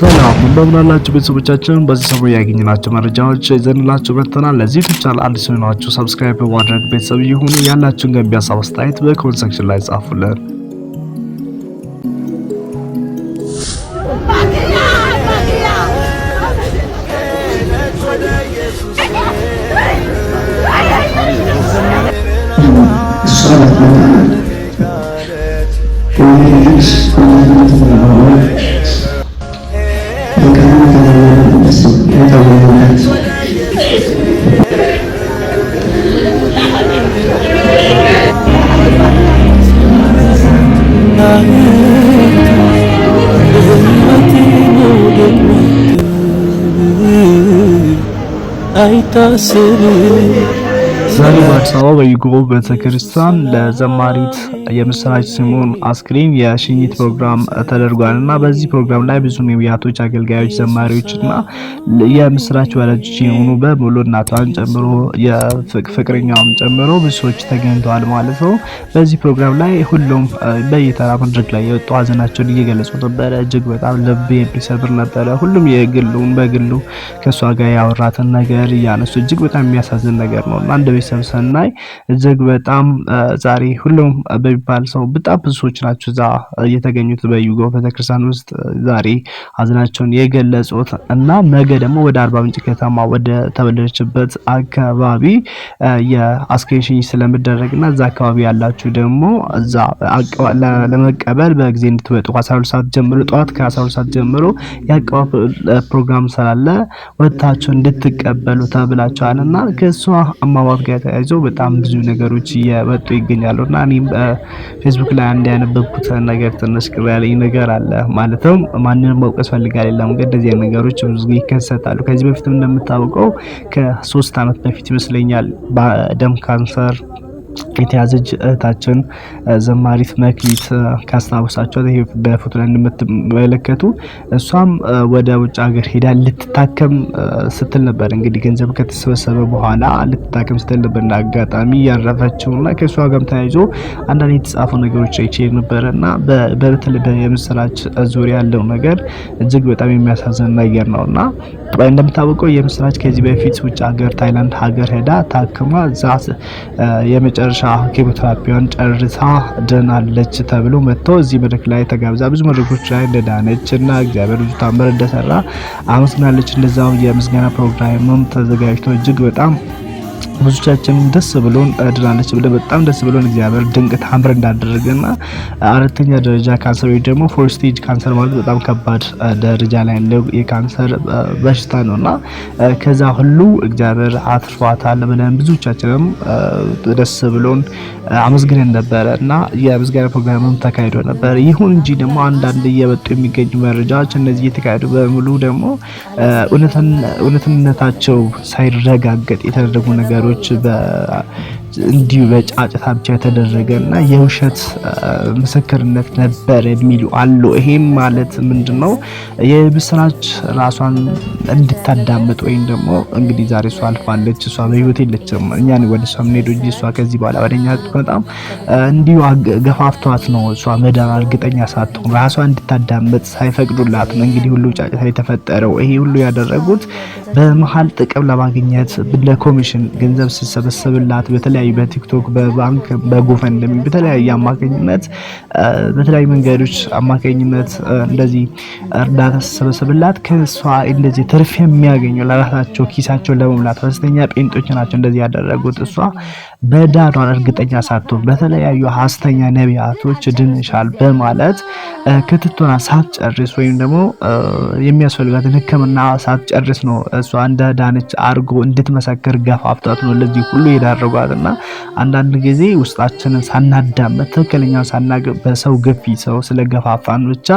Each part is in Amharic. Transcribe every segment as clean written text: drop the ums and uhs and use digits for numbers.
ሰላም እንደምናላችሁ ቤተሰቦቻችን፣ በዚህ ሰሞን ያገኘናቸው መረጃዎች ይዘንላችሁ መጥተናል። ለዚህ ቻናል አዲስ ሆናችሁ ሰብስክራይብ በማድረግ ቤተሰብ ይሁኑ። ያላችሁን ገንቢ ሀሳብ አስተያየት በኮሜንት ሴክሽን ላይ ጻፉልን። ዛሬ በአዲስ አበባ በዩጎ ቤተክርስቲያን ለዘማሪት የምስራች ስምኦን አስክሬን የሽኝት ፕሮግራም ተደርጓልና በዚህ ፕሮግራም ላይ ብዙ ነቢያቶች፣ አገልጋዮች፣ ዘማሪዎችና የምስራች ወላጆች የሆኑ በሙሉ እናቷን ጨምሮ የፍቅረኛውን ጨምሮ ብዙ ሰዎች ተገኝተዋል ማለት ነው። በዚህ ፕሮግራም ላይ ሁሉም በየተራ መድረክ ላይ የወጡ ሀዘናቸውን እየገለጹ ነበረ። እጅግ በጣም ልብ የሚሰብር ነበረ። ሁሉም በግሉ ከሷ ጋር ያወራትን ነገር እያነሱ እጅግ በጣም የሚያሳዝን ነገር ነው እና እንደ ቤተሰብ ሰናይ እጅግ በጣም ዛሬ ሁሉም በሚባል ሰው በጣም ብዙ ሰዎች ናቸው እዛ እየተገኙት በዩጎ ቤተክርስቲያን ውስጥ ዛሬ ሀዘናቸውን የገለጹት እና ነገ ደግሞ ወደ አርባ ምንጭ ከተማ ወደ ተወለደችበት አካባቢ የአስክሬን ሽኝት ስለሚደረግና እዛ አካባቢ ያላችሁ ደግሞ እዛ ለመቀበል በጊዜ እንድትወጡ ከ12 ሰዓት ጀምሮ ጠዋት ከ12 ሰዓት ጀምሮ የአቀባበል ፕሮግራም ስላለ ወጥታችሁ እንድትቀበሉ ተብላችኋልና ከሷ አሟሟት ጋር ተያይዞ በጣም ብዙ ነገሮች እየወጡ ይገኛሉና እኔም ፌስቡክ ላይ አንድ ያነበብኩት ነገር ትንሽ ቅር ያለኝ ነገር አለ። ማለትም ማንንም መውቀስ ፈልጌ አይደለም፣ ግን እንደዚህ ነገሮች ብዙ ይከሰታሉ። ከዚህ በፊትም እንደምታውቀው ከ3 አመት በፊት ይመስለኛል በደም ካንሰር የተያዘች እህታችን ዘማሪት መክሊት ካስታወሳችሁ ይሄ በፎቶ ላይ እንደምትመለከቱ እሷም ወደ ውጭ ሀገር ሄዳ ልትታከም ስትል ነበር። እንግዲህ ገንዘብ ከተሰበሰበ በኋላ ልትታከም ስትል ነበር አጋጣሚ ያረፈችውና ከሷ ጋርም ተያይዞ አንዳንድ የተጻፉ ነገሮች አይቼ ነበርና በተለይ የምስራች ዙሪያ ያለው ነገር እጅግ በጣም የሚያሳዝን ነገር ነውና እንደምታውቀው የምስራች ከዚህ በፊት ውጭ ሀገር ታይላንድ ሀገር ሄዳ ታክማ እዛ የመጨረሻ ኬሞቴራፒውን ጨርሳ ድናለች ተብሎ መጥቶ እዚህ መድረክ ላይ ተጋብዛ ብዙ መድረኮች ላይ እንደዳነች እና እግዚአብሔር ብዙ ታምር እንደሰራ አመስግናለች። እንደዛው የምስጋና ፕሮግራምም ተዘጋጅቶ እጅግ በጣም ብዙቻችን ደስ ብሎን ድናለች ብለን በጣም ደስ ብሎን እግዚአብሔር ድንቅ ታምር እንዳደረገና አራተኛ ደረጃ ካንሰር ወይ ደግሞ ፎር ስቴጅ ካንሰር ማለት በጣም ከባድ ደረጃ ላይ ያለው የካንሰር በሽታ ነውና ከዛ ሁሉ እግዚአብሔር አትርፏታል ብለን ብዙቻችንም ደስ ብሎን አመስግነን ነበርና የምስጋና ፕሮግራምም ተካሂዶ ነበር። ይሁን እንጂ ደግሞ አንዳንድ እየወጡ የሚገኙ መረጃዎች እነዚህ የተካሄዱ በሙሉ ደግሞ እውነትነታቸው ሳይረጋገጥ የተደረጉ ነገሮች እንዲሁ በጫጭታ ብቻ የተደረገና የውሸት ምስክርነት ነበር የሚሉ አሉ። ይሄም ማለት ምንድነው? የምስራች ራሷን እንድታዳምጥ ወይም ደግሞ እንግዲህ ዛሬ እሷ አልፋለች፣ እሷ በህይወት የለችም፣ እኛን ወደ እሷ ምን ሄዶ እንጂ እሷ ከዚህ በኋላ ወደኛ በጣም እንዲሁ ገፋፍቷት ነው እሷ መዳን እርግጠኛ ሳትሆን ራሷን እንድታዳምጥ ሳይፈቅዱላት ነው እንግዲህ ሁሉ ጫጭታ የተፈጠረው። ይሄ ሁሉ ያደረጉት በመሃል ጥቅም ለማግኘት ለኮሚሽን ገንዘብ ሲሰበሰብላት በተለያዩ በቲክቶክ በባንክ በጎፈንድሚ በተለያየ አማካኝነት በተለያዩ መንገዶች አማካኝነት እንደዚህ እርዳታ ሲሰበሰብላት ከሷ እንደዚህ ትርፍ የሚያገኙ ለራሳቸው ኪሳቸው ለመሙላት ሐሰተኛ ጴንጦች ናቸው እንደዚህ ያደረጉት። እሷ በዳኗን እርግጠኛ ሳትሆን በተለያዩ ሐሰተኛ ነቢያቶች ድንሻል በማለት ክትትሏን ሳትጨርስ ወይም ደግሞ የሚያስፈልጋትን ሕክምና ሳትጨርስ ነው እሷ እንደ ዳነች አርጎ እንድትመሰክር ገፋፍቷት ነው ለዚህ ሁሉ የዳረጓትና አንዳንድ ጊዜ ውስጣችንን ሳናዳምጥ ትክክለኛው ሳናገ በሰው ግፊት ሰው ስለገፋፋን ብቻ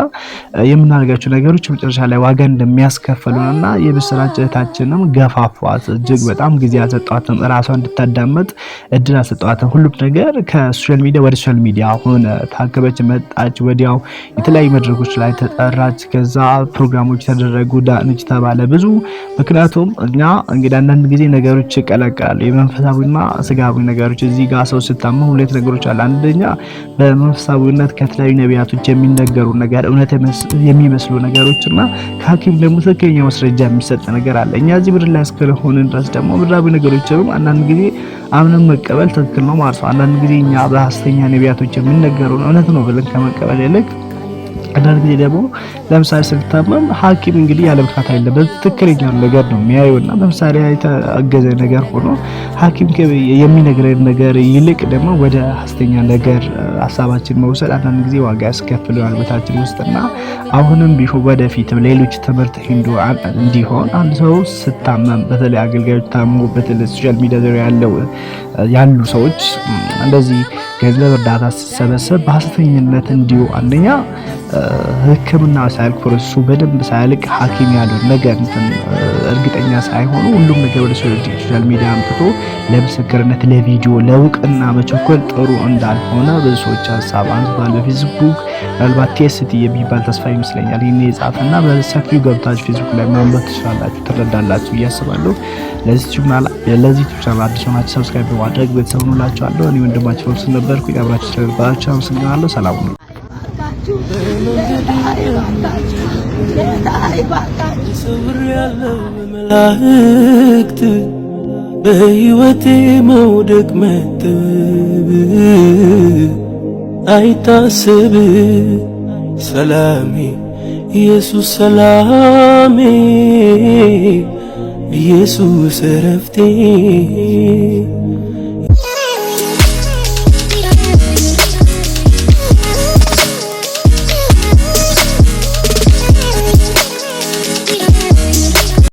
የምናደርጋቸው ነገሮች መጨረሻ ላይ ዋጋ እንደሚያስከፍሉንና የምስራች እህታችንም ገፋፏት እጅግ በጣም ጊዜ ያሰጧትም ራሷን እንድታዳምጥ እድል አልሰጠዋትም። ሁሉም ነገር ከሶሻል ሚዲያ ወደ ሶሻል ሚዲያ ሆነ። ታከበች፣ መጣች፣ ወዲያው የተለያዩ መድረኮች ላይ ተጠራች። ከዛ ፕሮግራሞች ተደረጉ፣ ዳንች ተባለ ብዙ። ምክንያቱም እኛ እንግዲህ አንዳንድ ጊዜ ነገሮች ይቀላቀላሉ፣ የመንፈሳዊና ስጋዊ ነገሮች። እዚህ ጋር ሰው ስታመም ሁለት ነገሮች አሉ። አንደኛ በመንፈሳዊነት ከተለያዩ ነቢያቶች የሚነገሩ ነገር እውነት የሚመስሉ ነገሮችና ከሐኪም ደግሞ ትክክለኛ ማስረጃ የሚሰጥ ነገር አለ። እኛ እዚህ ምድር ላይ እስከሆንን ድረስ ደግሞ ምድራዊ ነገሮችንም አንዳንድ ጊዜ አምነን መቀበል ትክክል ነው ማለት ነው። አንዳንድ ጊዜ እኛ በሐሰተኛ ነቢያቶች የሚነገሩን እውነት ነው ብለን ከመቀበል ይልቅ አንዳንድ ጊዜ ደግሞ ለምሳሌ ስልታመም ሐኪም እንግዲህ ያለ ምክንያት አይደለም ትክክለኛው ነገር ነው የሚያየውና ለምሳሌ የተአገዘ ነገር ሆኖ ሐኪም የሚነግረን ነገር ይልቅ ደግሞ ወደ ሐሰተኛ ነገር ሐሳባችን መውሰድ አንዳንድ ጊዜ ዋጋ ያስከፍለዋል በታችን ውስጥና አሁንም ቢሆን ወደፊትም ሌሎች ትምህርት እንዲሆን አንድ ሰው ስታመም በተለይ አገልጋዮች ታሙ በተለይ ሶሻል ሚዲያ ዙሪያ ያሉ ሰዎች እንደዚህ ገንዘብ እርዳታ ሲሰበሰብ በሐሰተኝነት እንዲሁ አንደኛ ሕክምና ሳያልቅ ፕሮሰሱ በደንብ ሳያልቅ ሐኪም ያለው ነገር እርግጠኛ ሳይሆኑ ሁሉም ነገር ወደ ሶሻል ሚዲያ አምጥቶ ለምስክርነት ለቪዲዮ ለውቅና መቸኮል ጥሩ እንዳልሆነ ብዙ ሰዎች ሀሳብ አንስቷል። በፌስቡክ ምናልባት ቲኤስቲ የሚባል ተስፋ ይመስለኛል ይሄን የጻፈና በሰፊው ገብታችሁ ፌስቡክ ላይ ማንበብ ትችላላችሁ፣ ትረዳላችሁ እያስባለሁ። ለዚህ ቻናል አዲስ ሆናችሁ ሰብስክራይብ በማድረግ ቤተሰብ ሁኑላችኋለሁ። እኔ ወንድማችሁ ፎክስ ነበርኩ። አብራችሁ ስለነበራችሁ አመሰግናለሁ። ሰላም ሁኑ። መላእክት በሕይወቴ መውደቅ መጥብ አይታሰብ ሰላሜ ኢየሱስ ሰላሜ ኢየሱስ ረፍቴ